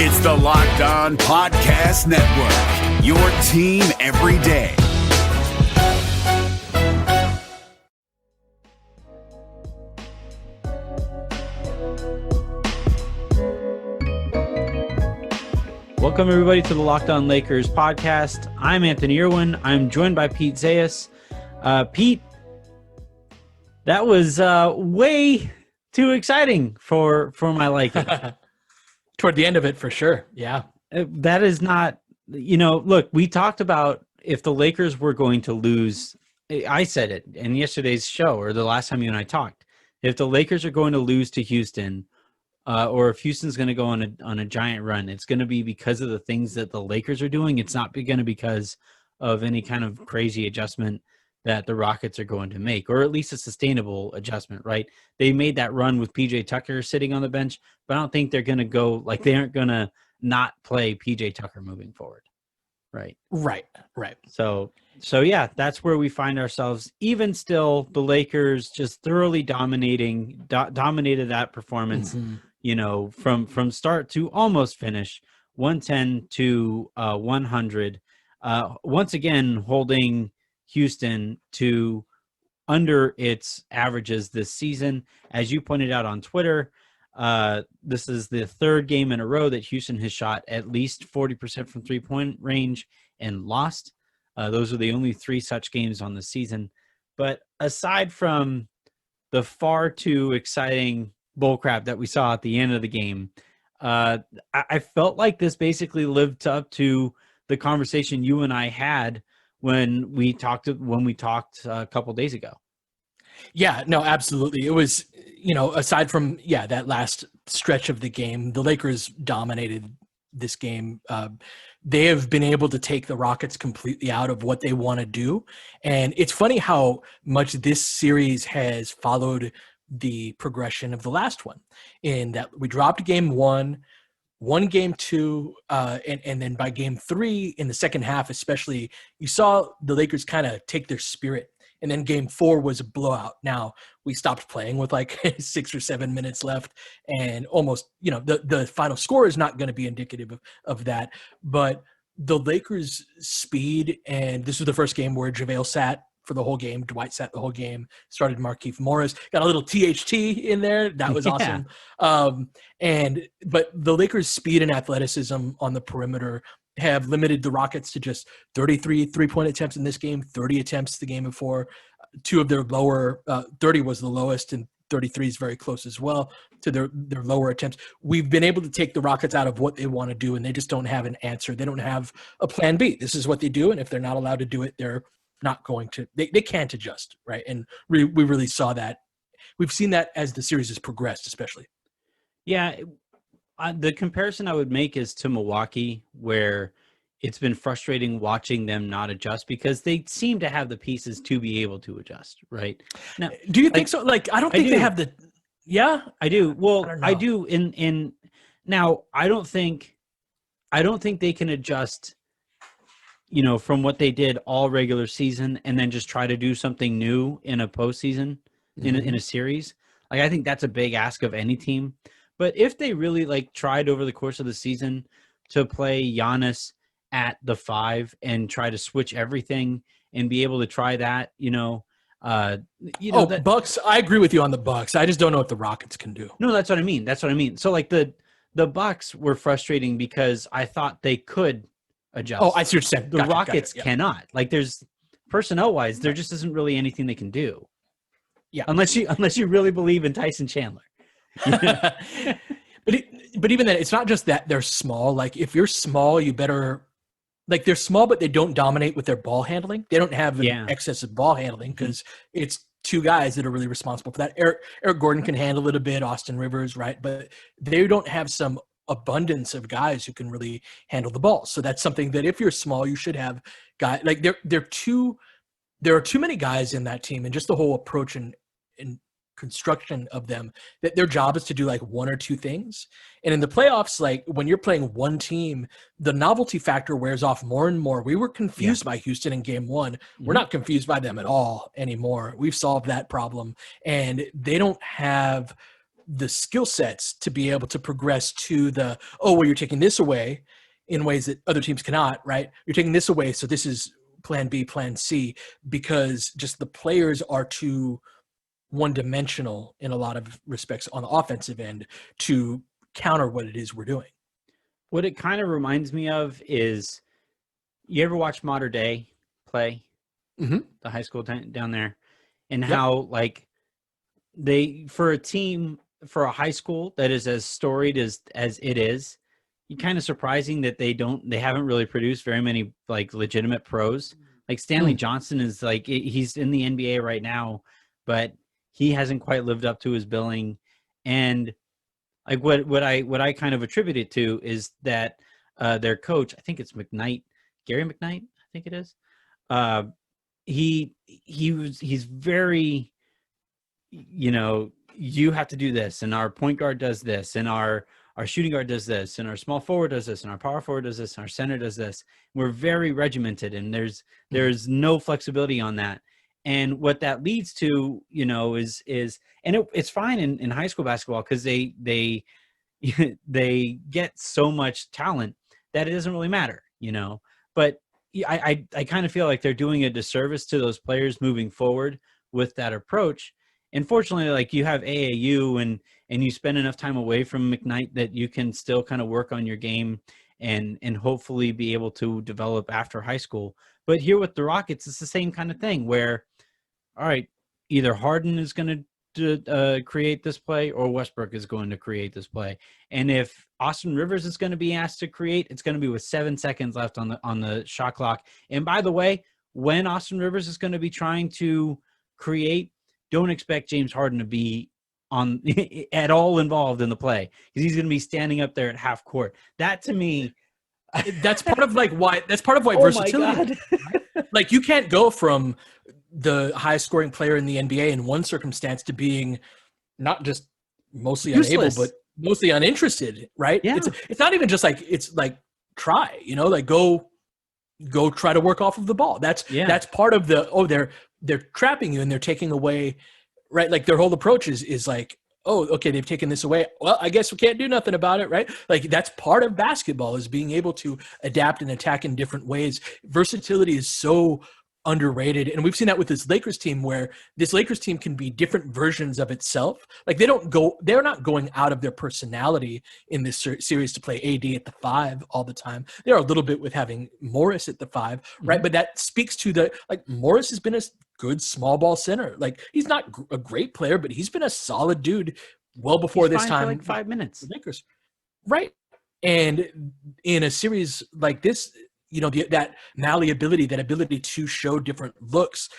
It's the Locked On Podcast Network, your team every day. Welcome, everybody, to the Locked On Lakers podcast. I'm Anthony Irwin. I'm joined by Pete Zayas. Pete, that was way too exciting for my liking. Toward the end of it, for sure. Yeah. That is not, look, we talked about if the Lakers were going to lose. I said it in yesterday's show or the last time you and I talked. If the Lakers are going to lose to Houston, or if Houston's going to go on a giant run, it's going to be because of the things that the Lakers are doing. It's not going to be because of any kind of crazy adjustment that the Rockets are going to make, or at least a sustainable adjustment, right? They made that run with PJ Tucker sitting on the bench, but I don't think they're going to go like they aren't going to not play PJ Tucker moving forward, right? Right. So yeah, that's where we find ourselves. Even still, the Lakers just thoroughly dominated that performance. Mm-hmm. From start to almost finish, 110 to 100. Once again, holding Houston to under its averages this season. As you pointed out on Twitter, this is the third game in a row that Houston has shot at least 40% from three-point range and lost. Those are the only three such games on the season. But aside from the far too exciting bullcrap that we saw at the end of the game, I felt like this basically lived up to the conversation you and I had when we talked a couple days ago. Yeah, no, absolutely. It was, aside from, that last stretch of the game, the Lakers dominated this game. They have been able to take the Rockets completely out of what they want to do. And it's funny how much this series has followed the progression of the last one, in that we dropped game one, won game two, and then by game three in the second half, especially, you saw the Lakers kind of take their spirit. And then game four was a blowout. Now we stopped playing with like 6 or 7 minutes left, and almost, the final score is not going to be indicative of that. But the Lakers' speed, and this was the first game where JaVale sat for the whole game. Dwight sat the whole game. Started Markieff Morris. Got a little THT in there. That was awesome. But the Lakers' speed and athleticism on the perimeter have limited the Rockets to just 33 three-point attempts in this game, 30 attempts the game before. Two of their lower, 30 was the lowest, and 33 is very close as well to their lower attempts. We've been able to take the Rockets out of what they want to do, and they just don't have an answer. They don't have a plan B. This is what they do, and if they're not allowed to do it, they're not going to. They can't adjust, right? And we really saw that. We've seen that as the series has progressed, especially. Yeah, the comparison I would make is to Milwaukee, where it's been frustrating watching them not adjust because they seem to have the pieces to be able to adjust, right? Now, do you think so? Like, I don't think they have the. Yeah, I do. Well, I do. Now, I don't think they can adjust, from what they did all regular season and then just try to do something new in a postseason, in a series. Like, I think that's a big ask of any team. But if they really tried over the course of the season to play Giannis at the 5 and try to switch everything and be able to try that, Bucks. I agree with you on the Bucks. I just don't know what the Rockets can do. No, that's what I mean. So the Bucks were frustrating because I thought they could adjust. Oh, I see what you're saying. The Rockets cannot. There's personnel wise, there just isn't really anything they can do. Yeah, unless you really believe in Tyson Chandler. But even then, it's not just that they're small. Like, if you're small, you better. Like, they're small, but they don't dominate with their ball handling. They don't have an excess of ball handling because it's two guys that are really responsible for that. Eric Gordon can handle it a bit, Austin Rivers, right? But they don't have some abundance of guys who can really handle the ball. So that's something that if you're small, you should have guys. Like, there are too many guys in that team, and just the whole approach and construction of them, that their job is to do like one or two things. And in the playoffs, like when you're playing one team, the novelty factor wears off more and more. We were confused by Houston in game one. We're not confused by them at all anymore. We've solved that problem, and they don't have the skill sets to be able to progress to the, well, you're taking this away in ways that other teams cannot, right? You're taking this away, so this is plan B, plan C, because just the players are too one-dimensional in a lot of respects on the offensive end to counter what it is we're doing. What it kind of reminds me of is, you ever watch Mater Dei play? Mm-hmm. The high school down there, and how like they, for a team, for a high school that is as storied as it is, kind of surprising that they haven't really produced very many like legitimate pros. Like Stanley Johnson is like, he's in the NBA right now, but he hasn't quite lived up to his billing. And like what I kind of attribute it to is that their coach, I think it's McKnight, Gary McKnight, I think it is. He's very, you have to do this, and our point guard does this, and our shooting guard does this, and our small forward does this, and our power forward does this, and our center does this. We're very regimented, and there's no flexibility on that. And what that leads to, is and it's fine in high school basketball, because they get so much talent that it doesn't really matter, But I kind of feel like they're doing a disservice to those players moving forward with that approach. Unfortunately, like, you have AAU and you spend enough time away from McKnight that you can still kind of work on your game and hopefully be able to develop after high school. But here with the Rockets, it's the same kind of thing where, all right, either Harden is going to create this play, or Westbrook is going to create this play. And if Austin Rivers is going to be asked to create, it's going to be with 7 seconds left on the shot clock. And by the way, when Austin Rivers is going to be trying to create, don't expect James Harden to be at all involved in the play, because he's going to be standing up there at half court. That, to me, that's part of why versatility. Right? Like, you can't go from the highest scoring player in the NBA in one circumstance to being not just mostly useless, unable, but mostly uninterested, right? Yeah. It's not even just like, it's like, try, like go try to work off of the ball. That's part of the, they're trapping you and they're taking away, right? Like, their whole approach is like, oh, okay, they've taken this away. Well, I guess we can't do nothing about it, right? Like, that's part of basketball, is being able to adapt and attack in different ways. Versatility is so underrated, and we've seen that with this Lakers team, where this Lakers team can be different versions of itself. Like, they're not going out of their personality in this series to play AD at the 5 all the time. They're a little bit with having Morris at the 5, right? But that speaks to Morris has been a good small ball center. Like, he's not a great player, but he's been a solid dude well before this time. For like 5 minutes. Lakers, right? And in a series like this, that malleability, that ability to show different looks,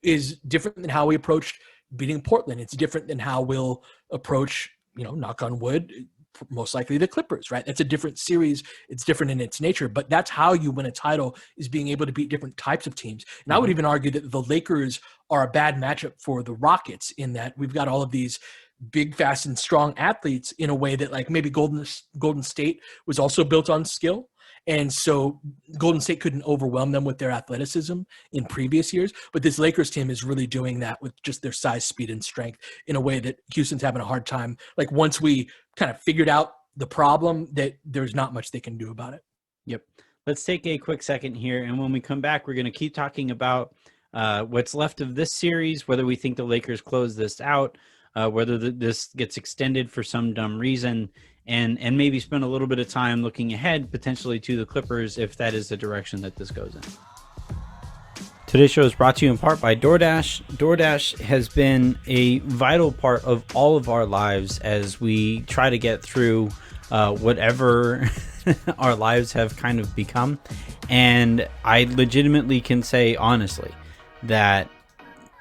is different than how we approached beating Portland. It's different than how we'll approach, knock on wood, most likely the Clippers, right? That's a different series. It's different in its nature, but that's how you win a title, is being able to beat different types of teams. And I would even argue that the Lakers are a bad matchup for the Rockets, in that we've got all of these big, fast, and strong athletes in a way that, like, maybe Golden State was also built on skill. And so Golden State couldn't overwhelm them with their athleticism in previous years. But this Lakers team is really doing that with just their size, speed, and strength in a way that Houston's having a hard time. Like, once we kind of figured out the problem, that there's not much they can do about it. Yep. Let's take a quick second here. And when we come back, we're going to keep talking about what's left of this series, whether we think the Lakers close this out, whether this gets extended for some dumb reason, and maybe spend a little bit of time looking ahead potentially to the Clippers, if that is the direction that this goes in. Today's show is brought to you in part by DoorDash. DoorDash has been a vital part of all of our lives as we try to get through whatever our lives have kind of become. And I legitimately can say honestly that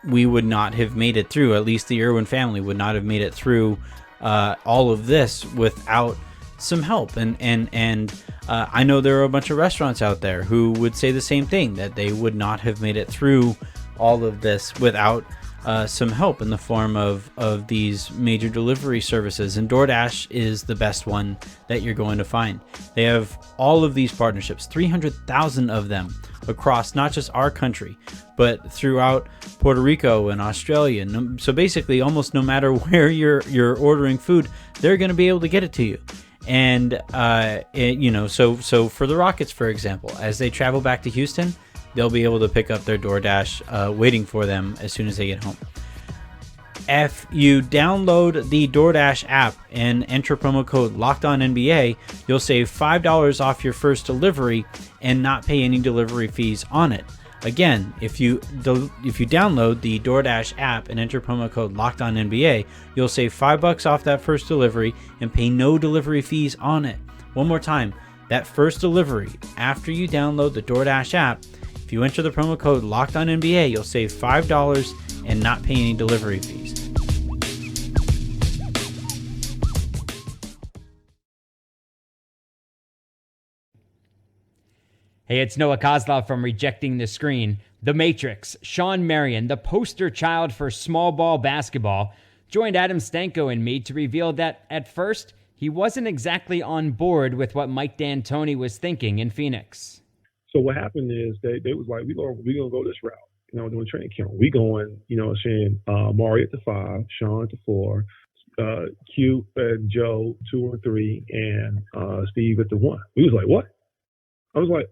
we would not have made it through, at least the Irwin family would not have made it through all of this without some help. And I know there are a bunch of restaurants out there who would say the same thing, that they would not have made it through all of this without some help in the form of these major delivery services. And DoorDash is the best one that you're going to find. They have all of these partnerships, 300,000 of them across not just our country, but throughout Puerto Rico and Australia. So basically, almost no matter where you're ordering food, they're going to be able to get it to you. And so for the Rockets, for example, as they travel back to Houston, they'll be able to pick up their DoorDash waiting for them as soon as they get home. If you download the DoorDash app and enter promo code LOCKEDONNBA, you'll save $5 off your first delivery and not pay any delivery fees on it. Again, if you download the DoorDash app and enter promo code LOCKEDONNBA, you'll save $5 off that first delivery and pay no delivery fees on it. One more time, that first delivery after you download the DoorDash app, if you enter the promo code LOCKEDONNBA, you'll save $5 and not pay any delivery fees. Hey, it's Noah Kozlov from Rejecting the Screen. The Matrix, Shawn Marion, the poster child for small ball basketball, joined Adam Stanko and me to reveal that at first, he wasn't exactly on board with what Mike D'Antoni was thinking in Phoenix. So what happened is they was like, we're gonna go this route. Doing training camp. We going, saying Maury at the 5, Sean at the 4, Q and Joe 2 or 3, and Steve at the 1. We was like, what? I was like,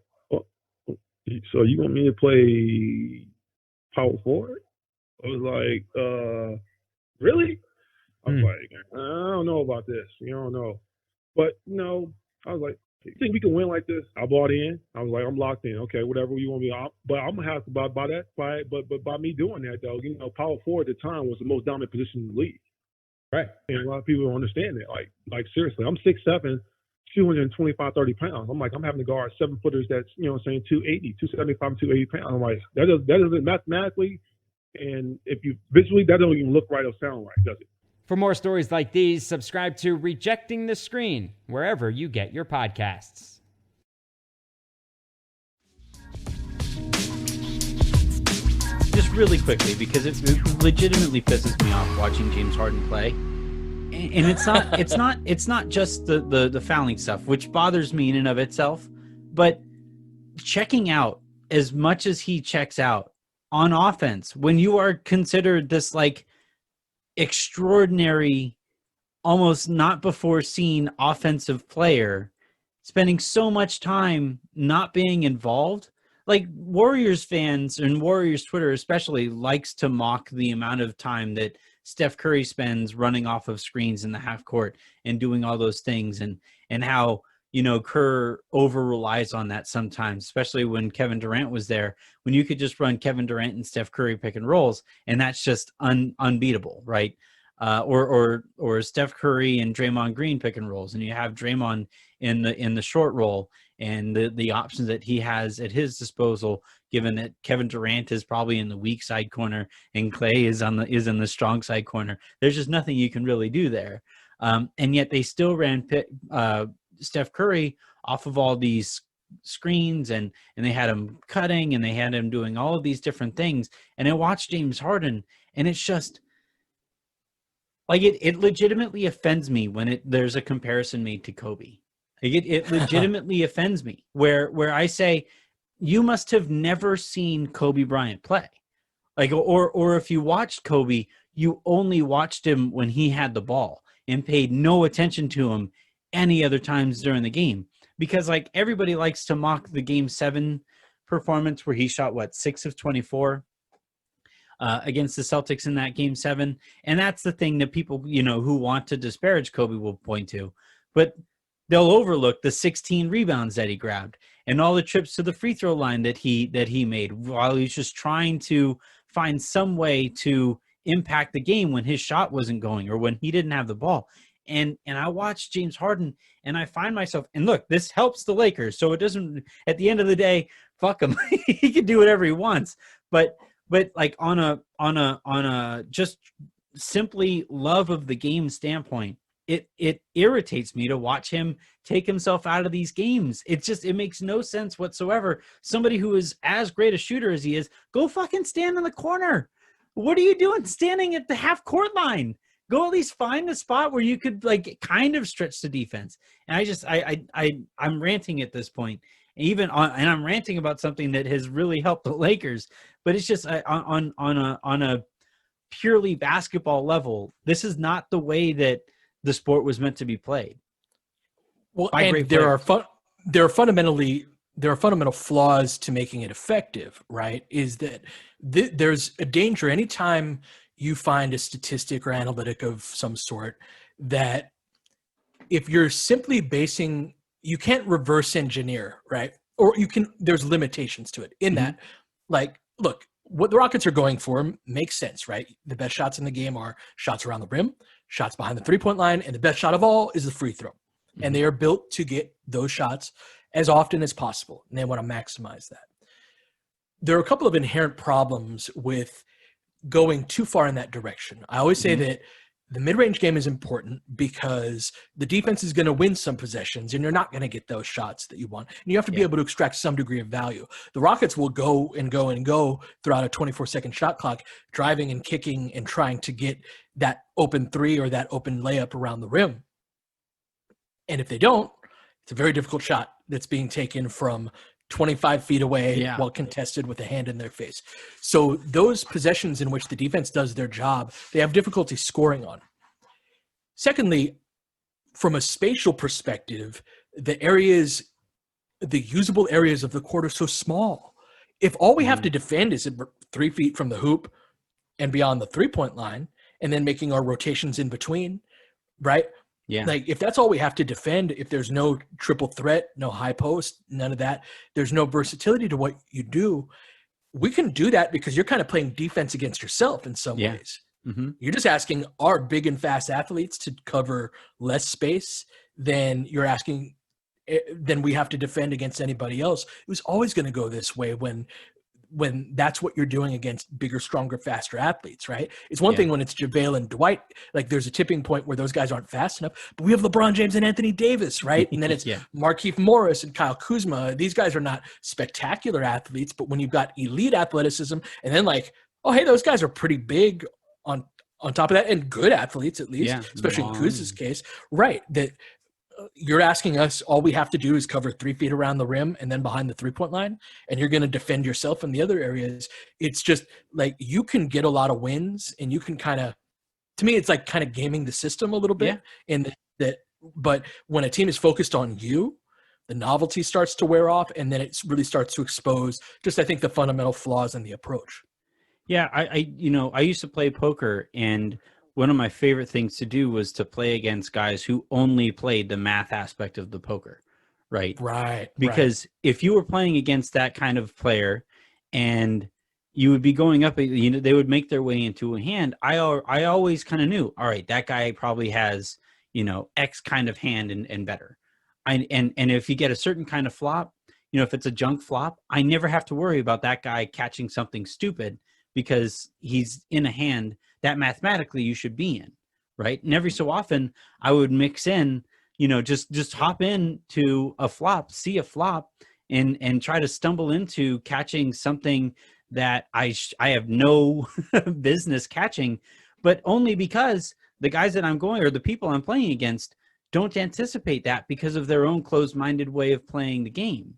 so you want me to play power forward? I was like, really? I was like, I don't know about this. You don't know. But, I was like, you think we can win like this? I bought in. I was like, I'm locked in. Okay, whatever you want me to. But I'm going to have to buy that fight. But by me doing that, though, power forward at the time was the most dominant position in the league. Right. And a lot of people don't understand that. Like seriously, I'm 6'7", 225, 30 pounds. I'm like, I'm having to guard 7-footers that's, 280, 275, 280 pounds. I'm like, that doesn't mathematically, and if you visually, that don't even look right or sound right, does it? For more stories like these, subscribe to Rejecting the Screen, wherever you get your podcasts. Just really quickly, because it legitimately pisses me off watching James Harden play. And it's not just the fouling stuff, which bothers me in and of itself, but checking out as much as he checks out on offense, when you are considered this like extraordinary, almost not before seen offensive player, spending so much time not being involved. Like Warriors fans and Warriors Twitter especially likes to mock the amount of time that Steph Curry spends running off of screens in the half court and doing all those things, and how, Kerr over relies on that sometimes, especially when Kevin Durant was there, when you could just run Kevin Durant and Steph Curry pick and rolls, and that's just unbeatable, right? Or Steph Curry and Draymond Green pick and rolls, and you have Draymond in the short roll, and the options that he has at his disposal, given that Kevin Durant is probably in the weak side corner and Clay is in the strong side corner. There's just nothing you can really do there. And yet they still ran Steph Curry off of all these screens, and they had him cutting, and they had him doing all of these different things. And I watched James Harden, and it's just like it legitimately offends me when there's a comparison made to Kobe. It legitimately offends me where I say, you must have never seen Kobe Bryant play. Like, or if you watched Kobe, you only watched him when he had the ball and paid no attention to him any other times during the game. Because like everybody likes to mock the Game 7 performance where he shot 6 of 24 against the Celtics in that Game 7. And that's the thing that people, who want to disparage Kobe will point to. But they'll overlook the 16 rebounds that he grabbed and all the trips to the free throw line that he made while he's just trying to find some way to impact the game when his shot wasn't going or when he didn't have the ball. And I watched James Harden, and I find myself, and look, this helps the Lakers, so it doesn't, at the end of the day, fuck him. He can do whatever he wants. But like on a just simply love of the game standpoint, it irritates me to watch him take himself out of these games. It makes no sense whatsoever. Somebody who is as great a shooter as he is, go fucking stand in the corner. What are you doing standing at the half court line? Go at least find a spot where you could like kind of stretch the defense. And I'm ranting at this point. even on, and I'm ranting about something that has really helped the Lakers, but it's just on a purely basketball level, this is not the way that the sport was meant to be played. Well, and there are fundamental flaws to making it effective, right? Is that there's a danger anytime you find a statistic or analytic of some sort that if you're simply basing, you can't reverse engineer, right? Or you can, there's limitations to it in that, like, look, what the Rockets are going for makes sense, right? The best shots in the game are shots around the rim, shots behind the 3-point line, and the best shot of all is the free throw. And they are built to get those shots as often as possible, and they want to maximize that. There are a couple of inherent problems with going too far in that direction. I always say that the mid-range game is important because the defense is going to win some possessions, and you're not going to get those shots that you want. And you have to be able to extract some degree of value. The Rockets will go and go and go throughout a 24-second shot clock, driving and kicking and trying to get that open three or that open layup around the rim. And if they don't, it's a very difficult shot that's being taken from 25 feet away while contested with a hand in their face. So those possessions in which the defense does their job, they have difficulty scoring on. Secondly, from a spatial perspective, the usable areas of the court are so small. If all we have to defend is 3 feet from the hoop and beyond the 3-point line, and then making our rotations in between, right? Yeah. Like if that's all we have to defend, if there's no triple threat, no high post, none of that, there's no versatility to what you do. We can do that because you're kind of playing defense against yourself in some ways. You're just asking our big and fast athletes to cover less space than you're asking, than we have to defend against anybody else. It was always going to go this way when that's what you're doing against bigger, stronger, faster athletes, right? It's one thing when it's JaVale and Dwight, like there's a tipping point where those guys aren't fast enough, but we have LeBron James and Anthony Davis, right? And then it's Markieff Morris and Kyle Kuzma. These guys are not spectacular athletes, but when you've got elite athleticism and then like, oh, hey, those guys are pretty big on top of that and good athletes at least, especially in Kuz's case, right? That you're asking us, all we have to do is cover 3 feet around the rim and then behind the 3-point line, and you're going to defend yourself in the other areas. It's just like you can get a lot of wins, and you can kind of, to me, it's like kind of gaming the system a little bit. In that, but when a team is focused on you, the novelty starts to wear off, and then it really starts to expose just, I think, the fundamental flaws in the approach. Yeah, I used to play poker, and one of my favorite things to do was to play against guys who only played the math aspect of the poker, right? Right. Because if you were playing against that kind of player and you would be going up, they would make their way into a hand. I always kind of knew, all right, that guy probably has, X kind of hand and better. And if you get a certain kind of flop, if it's a junk flop, I never have to worry about that guy catching something stupid because he's in a hand that mathematically you should be in, right? And every so often I would mix in, just hop into a flop, see a flop, and try to stumble into catching something that I have no business catching, but only because the guys that I'm going or the people I'm playing against don't anticipate that because of their own closed-minded way of playing the game.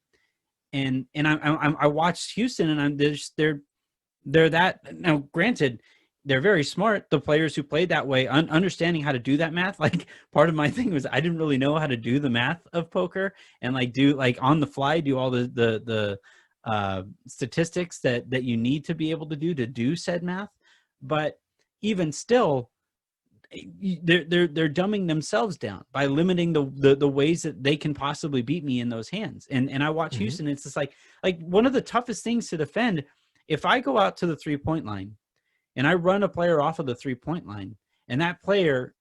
And I watched Houston, and they're that now. Granted, they're very smart, the players who played that way, understanding how to do that math. Like part of my thing was I didn't really know how to do the math of poker and do on the fly, do all the statistics that you need to be able to do said math. But even still, they're dumbing themselves down by limiting the ways that they can possibly beat me in those hands. And I watch Houston, it's just like one of the toughest things to defend. If I go out to the 3-point line and I run a player off of the 3-point line, and that player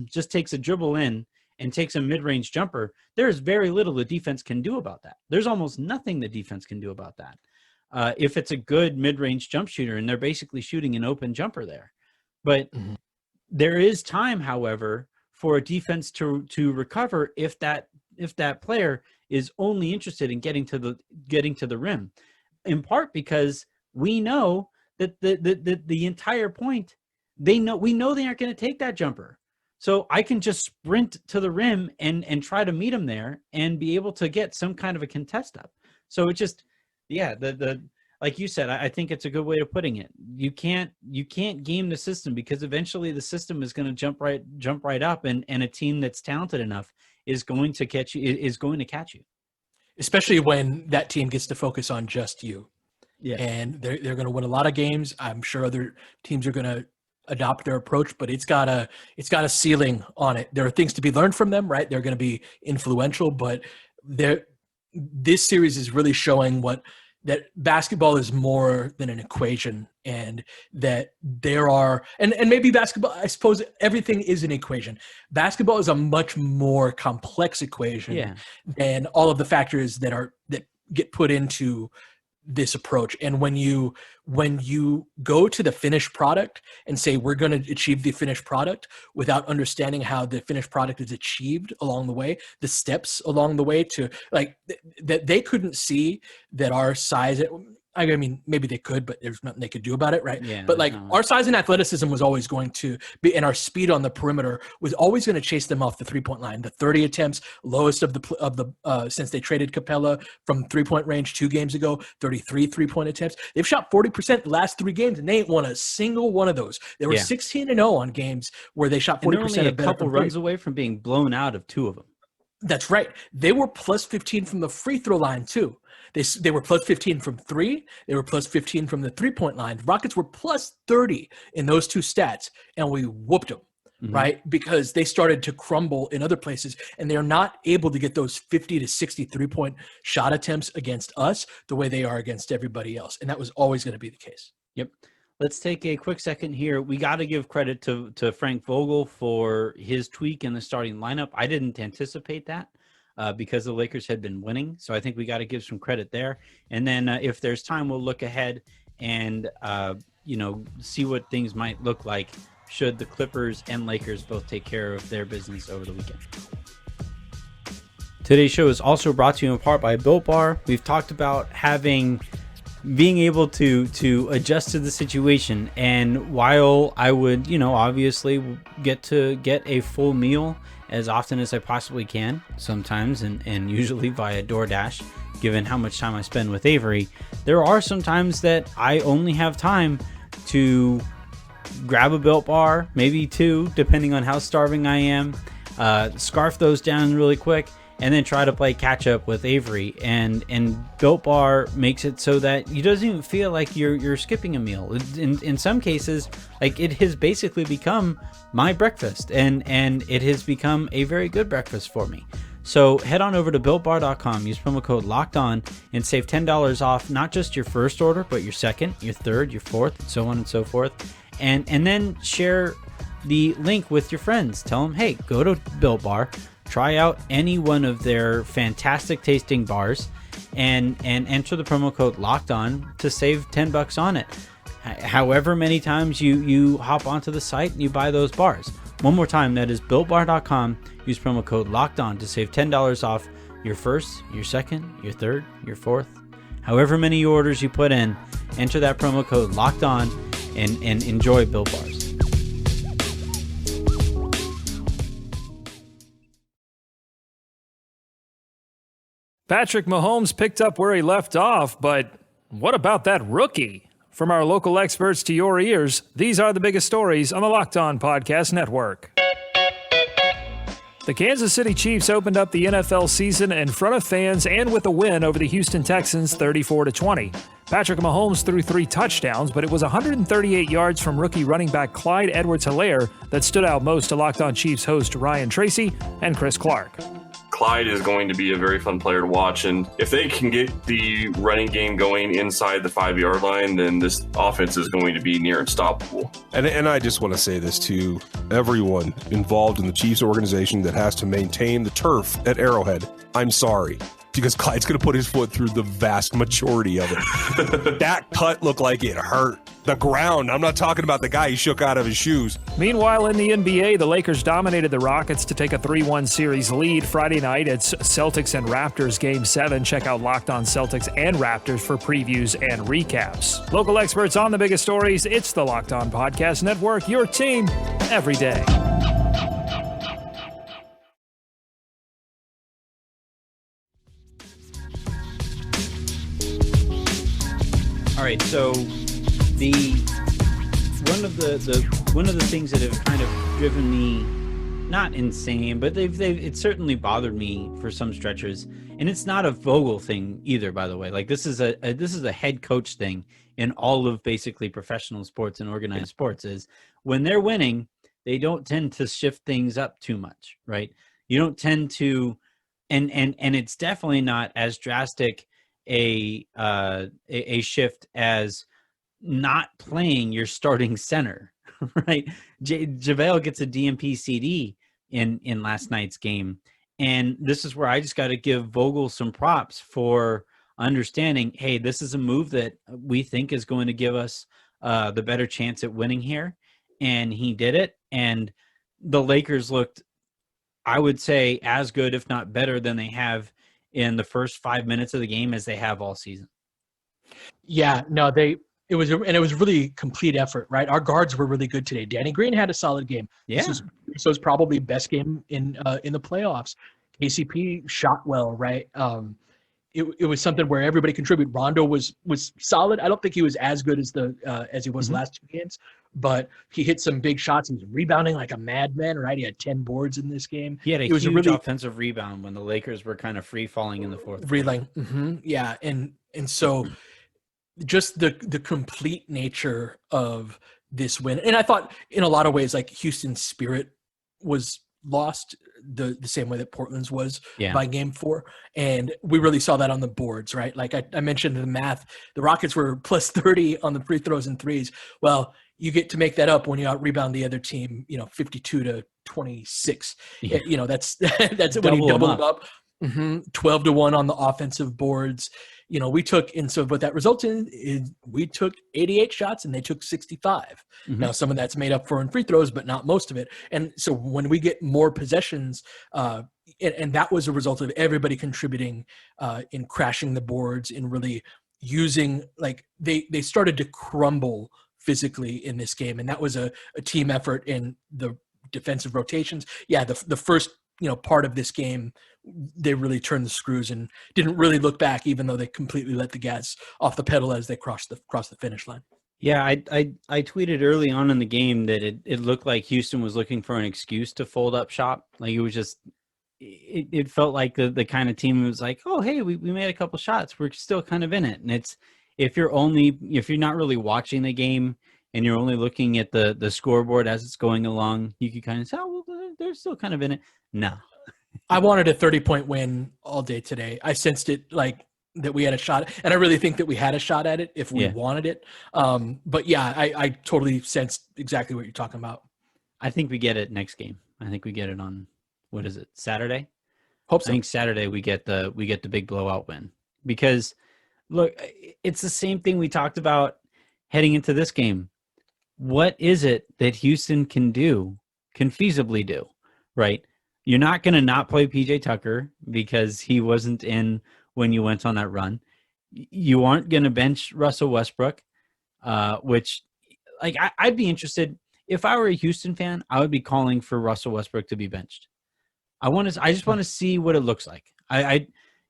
just takes a dribble in and takes a mid-range jumper, there's very little the defense can do about that. There's almost nothing the defense can do about that. If it's a good mid-range jump shooter and they're basically shooting an open jumper there. But there is time, however, for a defense to recover if that player is only interested in getting to the rim, in part because we know that the entire point, we know they aren't going to take that jumper. So I can just sprint to the rim and try to meet them there and be able to get some kind of a contest up. So it just, yeah, the like you said, I think it's a good way of putting it. You can't game the system, because eventually the system is going to jump right up, and a team that's talented enough is going to catch you. Especially when that team gets to focus on just you. Yeah. And they're going to win a lot of games. I'm sure other teams are going to adopt their approach, but it's got a ceiling on it. There are things to be learned from them, right? They're going to be influential, but this series is really showing that basketball is more than an equation, and that there are, and maybe basketball, I suppose everything is an equation. Basketball is a much more complex equation than all of the factors that get put into this approach. And when you go to the finished product and say we're going to achieve the finished product without understanding how the finished product is achieved along the way, the steps along the way to, like, that they couldn't see that our size, I mean, maybe they could, but there's nothing they could do about it, right? Yeah, but like our size and athleticism was always going to be, and our speed on the perimeter was always going to chase them off the 3-point line. The 30 attempts, lowest of the since they traded Capella from 3-point range 2 games ago, 33 3-point attempts. They've shot 40% the last 3 games, and they ain't won a single one of those. They were 16-0 on games where they shot 40%. And they're only a couple runs away from being blown out of 2 of them. That's right. They were plus 15 from the free throw line too. They were plus 15 from 3. They were plus 15 from the 3-point line. The Rockets were plus 30 in those 2 stats, and we whooped them, right? Because they started to crumble in other places, and they're not able to get those 50 to 60 3-point shot attempts against us the way they are against everybody else. And that was always going to be the case. Yep. Let's take a quick second here. We got to give credit to Frank Vogel for his tweak in the starting lineup. I didn't anticipate that because the Lakers had been winning. So I think we got to give some credit there. And then if there's time, we'll look ahead and, see what things might look like should the Clippers and Lakers both take care of their business over the weekend. Today's show is also brought to you in part by Built Bar. We've talked about being able to adjust to the situation, and while I would obviously get to get a full meal as often as I possibly can sometimes, and usually via DoorDash, given how much time I spend with Avery, there are some times that I only have time to grab a Built Bar, maybe 2 depending on how starving I am, scarf those down really quick, and then try to play catch up with Avery. And Built Bar makes it so that you doesn't even feel like you're skipping a meal. In some cases, like, it has basically become my breakfast, and it has become a very good breakfast for me. So head on over to BuiltBar.com, use promo code LOCKEDON, and save $10 off not just your first order, but your second, your third, your fourth, and so on and so forth. And then share the link with your friends. Tell them, hey, go to Built Bar, try out any one of their fantastic tasting bars, and enter the promo code Locked On to save $10 on it. However many times you hop onto the site and you buy those bars. One more time, that is BuiltBar.com. Use promo code Locked On to save $10 off your first, your second, your third, your fourth. However many orders you put in, enter that promo code Locked On and enjoy Built Bars. Patrick Mahomes picked up where he left off, but what about that rookie? From our local experts to your ears, these are the biggest stories on the Locked On Podcast Network. The Kansas City Chiefs opened up the NFL season in front of fans and with a win over the Houston Texans 34-20. Patrick Mahomes threw 3 touchdowns, but it was 138 yards from rookie running back Clyde Edwards-Helaire that stood out most to Locked On Chiefs host Ryan Tracy and Chris Clark. Clyde is going to be a very fun player to watch, and if they can get the running game going inside the 5-yard line, then this offense is going to be near unstoppable. And I just want to say this to everyone involved in the Chiefs organization that has to maintain the turf at Arrowhead. I'm sorry, because Clyde's going to put his foot through the vast majority of it. That cut looked like it hurt. The ground. I'm not talking about the guy he shook out of his shoes. Meanwhile, in the NBA, the Lakers dominated the Rockets to take a 3-1 series lead Friday night. It's Celtics and Raptors Game 7. Check out Locked On Celtics and Raptors for previews and recaps. Local experts on the biggest stories. It's the Locked On Podcast Network, your team every day. All right, so the one of the things that have kind of driven me not insane, but it certainly bothered me for some stretches, and it's not a Vogel thing either, by the way. Like this is a head coach thing in all of basically professional sports and organized sports. Is when they're winning, they don't tend to shift things up too much, right? You don't tend to, and it's definitely not as drastic a shift as not playing your starting center, right? JaVale gets a DMP CD in last night's game, and this is where I just got to give Vogel some props for understanding, hey, this is a move that we think is going to give us the better chance at winning here, and he did it, and the Lakers looked, I would say, as good, if not better, than they have in the first 5 minutes of the game as they have all season. Yeah, no, it was a really complete effort, right? Our guards were really good today. Danny Green had a solid game. Yeah. This was probably best game in the playoffs. KCP shot well, right? It was something where everybody contributed. Rondo was solid. I don't think he was as good as as he was the last two games, but he hit some big shots. He was rebounding like a madman, right? He had 10 boards in this game. He had a it was huge a really offensive rebound when the Lakers were kind of free falling in the fourth. reeling. Yeah, and so just the complete nature of this win, and I thought in a lot of ways like Houston's spirit was lost the same way that Portland's was by game 4, and we really saw that on the boards, right? Like I mentioned the math, the Rockets were plus 30 on the free throws and threes. Well, you get to make that up when you out rebound the other team, 52 to 26. That's when you double them up. 12-1 on the offensive boards. We took, and so what that results in is we took 88 shots and they took 65. Now, some of that's made up for in free throws, but not most of it. And so when we get more possessions, and that was a result of everybody contributing in crashing the boards, in really using, like they started to crumble physically in this game. And that was a team effort in the defensive rotations. Yeah, the first part of this game, they really turned the screws and didn't really look back, even though they completely let the gas off the pedal as they crossed the finish line. Yeah, I tweeted early on in the game that it looked like Houston was looking for an excuse to fold up shop. Like it was just, it felt like the kind of team was like, oh, hey, we made a couple shots. We're still kind of in it. And it's, if you're not really watching the game and you're only looking at the scoreboard as it's going along, you could kind of say, oh, well, they're still kind of in it. No. I wanted a 30-point win all day today. I sensed it, like that we had a shot, and I really think that we had a shot at it if we wanted it. But yeah, I totally sensed exactly what you're talking about. I think we get it next game. I think we get it on, what is it, Saturday? Hope so. I think Saturday we get the big blowout win, because look, it's the same thing we talked about heading into this game. What is it that Houston can feasibly do, right? You're not going to not play PJ Tucker because he wasn't in when you went on that run. You aren't going to bench Russell Westbrook, which, like, I'd be interested. If I were a Houston fan, I would be calling for Russell Westbrook to be benched. I just want to see what it looks like.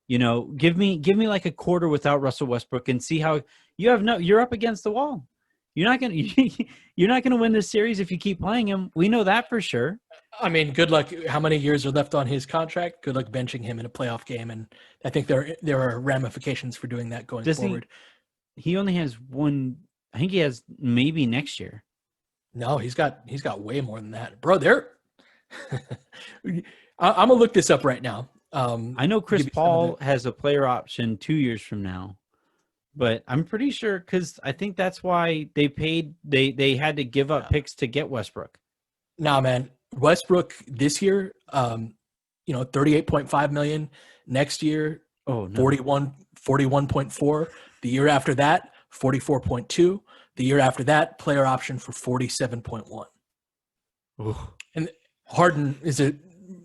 Give me like a quarter without Russell Westbrook and see how you're up against the wall. You're not gonna win this series if you keep playing him. We know that for sure. I mean, good luck. How many years are left on his contract? Good luck benching him in a playoff game, and I think there are ramifications for doing that going forward. He only has one. I think he has maybe next year. No, he's got way more than that, bro. I'm gonna look this up right now. I know Chris Paul has a player option 2 years from now. But I'm pretty sure, because I think that's why they had to give up picks to get Westbrook. Nah, man. Westbrook this year, 38.5 million. Next year, 41.4. The year after that, 44.2. The year after that, player option for 47.1. And Harden is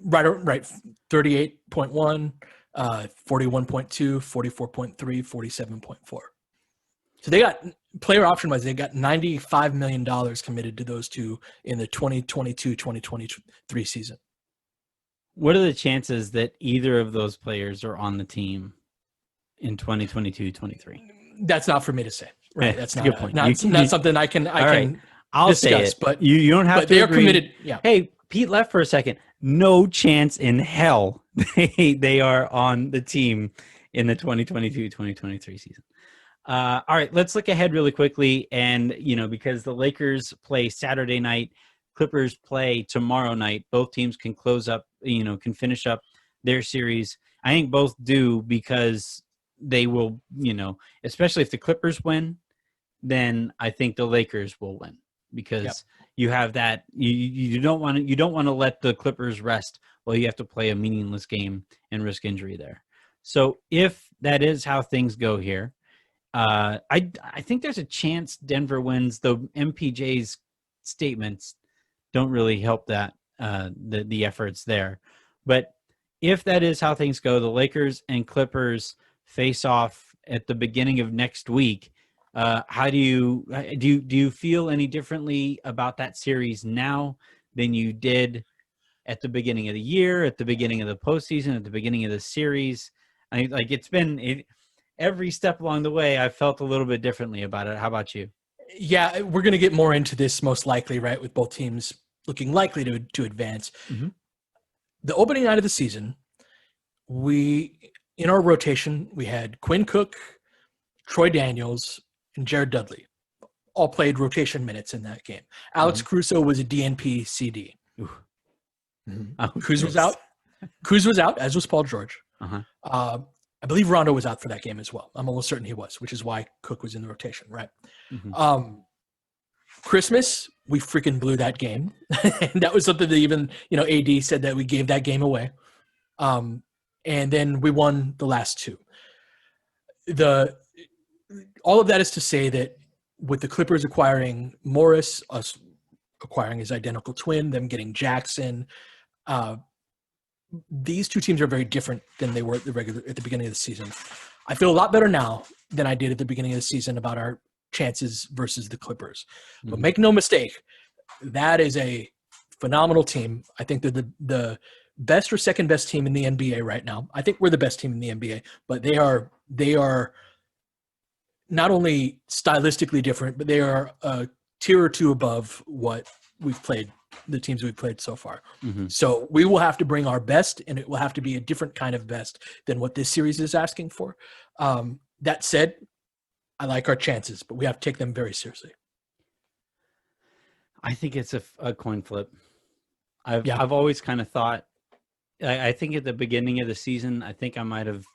right, 38.1. 41.2, 44.3, 47.4. So they got, player option wise, they got $95 million committed to those two in the 2022-2023 season. What are the chances that either of those players are on the team in 2022-23? That's not for me to say. right? That's a not good point. not something I can right. I'll say discuss. it, But you don't have but to they are agree. committed. Yeah. Hey, Pete left for a second. No chance in hell they are on the team in the 2022-2023 season. All right, let's look ahead really quickly. And, because the Lakers play Saturday night, Clippers play tomorrow night, both teams can close up, can finish up their series. I think both do because they will, especially if the Clippers win, then I think the Lakers will win because you have that. You don't want to let the Clippers rest while you have to play a meaningless game and risk injury there. So if that is how things go here, I think there's a chance Denver wins. Though MPJ's statements don't really help that the efforts there. But if that is how things go, the Lakers and Clippers face off at the beginning of next week. How do you feel any differently about that series now than you did at the beginning of the year, at the beginning of the postseason, at the beginning of the series? Every step along the way, I felt a little bit differently about it. How about you? Yeah, we're going to get more into this most likely, right, with both teams looking likely to advance. Mm-hmm. The opening night of the season, in our rotation, we had Quinn Cook, Troy Daniels, and Jared Dudley. All played rotation minutes in that game. Alex Caruso was a DNP CD. Kuz was out. Kuz was out, as was Paul George. Uh-huh. I believe Rondo was out for that game as well. I'm almost certain he was, which is why Cook was in the rotation, right? Mm-hmm. Christmas, we freaking blew that game. And that was something that even, AD said that we gave that game away. And then we won the last two. All of that is to say that with the Clippers acquiring Morris, us acquiring his identical twin, them getting Jackson, these two teams are very different than they were at the beginning of the season. I feel a lot better now than I did at the beginning of the season about our chances versus the Clippers. But make no mistake, that is a phenomenal team. I think they're the best or second best team in the NBA right now. I think we're the best team in the NBA, but they are not only stylistically different, but they are a tier or two above what the teams we've played so far. Mm-hmm. So we will have to bring our best, and it will have to be a different kind of best than what this series is asking for. That said, I like our chances, but we have to take them very seriously. I think it's a coin flip. I've always kind of thought, I think at the beginning of the season, I think I might have,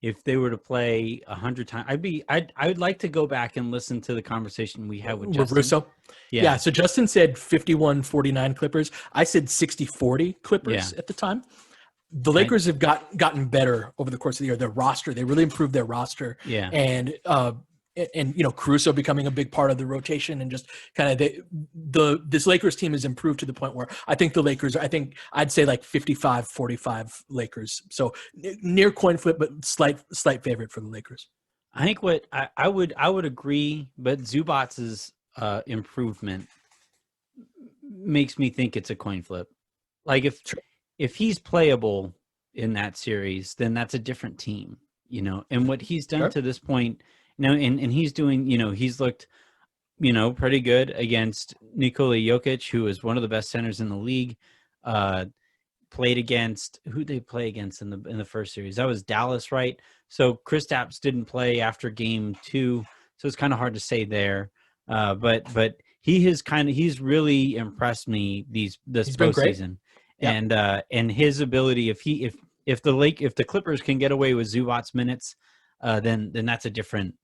if they were to play 100 times, I'd like to go back and listen to the conversation we had with Justin. Russo. Yeah. So Justin said 51-49 Clippers. I said 60-40 Clippers at the time. The Lakers have gotten better over the course of the year. Their roster, they really improved their roster. Yeah. And Caruso becoming a big part of the rotation, and just kind of this Lakers team has improved to the point where I think I'd say 55-45 Lakers. So near coin flip, but slight favorite for the Lakers. I think what I would agree, but Zubac's improvement makes me think it's a coin flip. If he's playable in that series, then that's a different team, and what he's done to this point. And he's doing, he's looked, pretty good against Nikola Jokic, who is one of the best centers in the league. Played against, who they play against in the first series? That was Dallas, right? So Kristaps didn't play after game 2, so it's kind of hard to say there. But he's really impressed me this postseason, and his ability. If the Clippers can get away with Zubac's minutes, then that's a different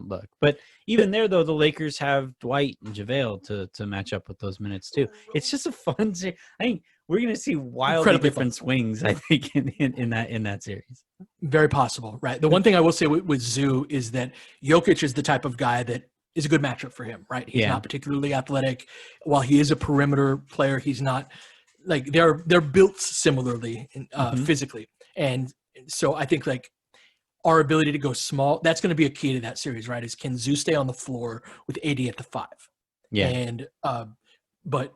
look. But even there, though, the Lakers have Dwight and JaVale to match up with those minutes too. It's just a fun series. I think we're going to see wildly different swings. I think in that series. Very possible, right? The one thing I will say with Zoo is that Jokic is the type of guy that is a good matchup for him, right? He's not particularly athletic. While he is a perimeter player, he's not they're built similarly physically, and so I think our ability to go small, that's going to be a key to that series, right? Is can Zoo stay on the floor with AD at the 5? Yeah. And but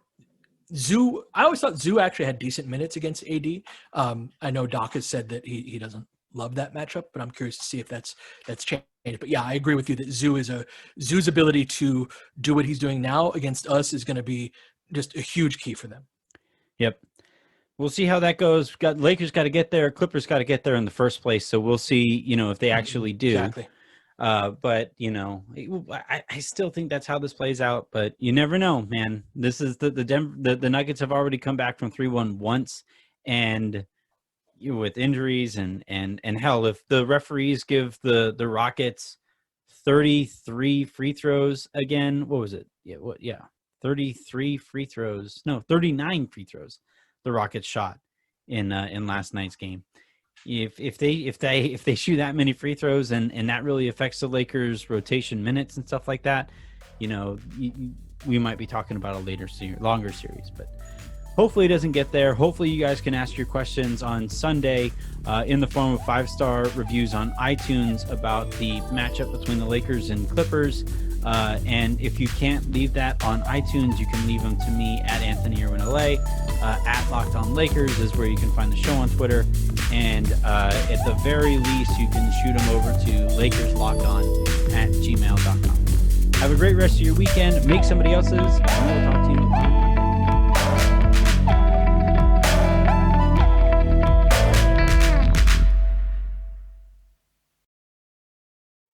Zoo, I always thought Zoo actually had decent minutes against AD. I know Doc has said that he doesn't love that matchup, but I'm curious to see if that's changed. But yeah, I agree with you that Zoo's ability to do what he's doing now against us is going to be just a huge key for them. Yep. We'll see how that goes. Lakers got to get there. Clippers got to get there in the first place. So we'll see, if they actually do. Exactly. But I still think that's how this plays out. But you never know, man. This is the Nuggets have already come back from 3-1 once, and with injuries and hell, if the referees give the Rockets 33 free throws again, what was it? 33 free throws. No, 39 free throws. The Rockets shot in last night's game. If they shoot that many free throws and that really affects the Lakers' rotation minutes and stuff like that, we might be talking about a longer series. But hopefully it doesn't get there. Hopefully you guys can ask your questions on Sunday in the form of 5-star reviews on iTunes about the matchup between the Lakers and Clippers. And if you can't leave that on iTunes, you can leave them to me at Anthony Irwin LA. At Locked On Lakers is where you can find the show on Twitter. And at the very least, you can shoot them over to LakersLockedOn@gmail.com. Have a great rest of your weekend. Make somebody else's. And we'll talk to you on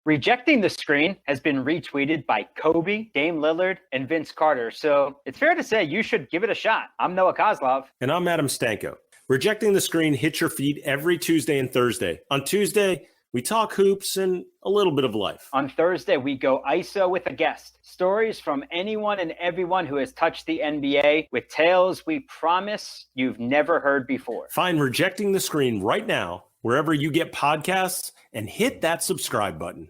Rejecting the Screen has been retweeted by Kobe, Dame Lillard, and Vince Carter, so it's fair to say you should give it a shot. I'm Noah Kozlov. And I'm Adam Stanko. Rejecting the Screen hits your feed every Tuesday and Thursday. On Tuesday, we talk hoops and a little bit of life. On Thursday, we go ISO with a guest. Stories from anyone and everyone who has touched the NBA with tales we promise you've never heard before. Find Rejecting the Screen right now, wherever you get podcasts, and hit that subscribe button.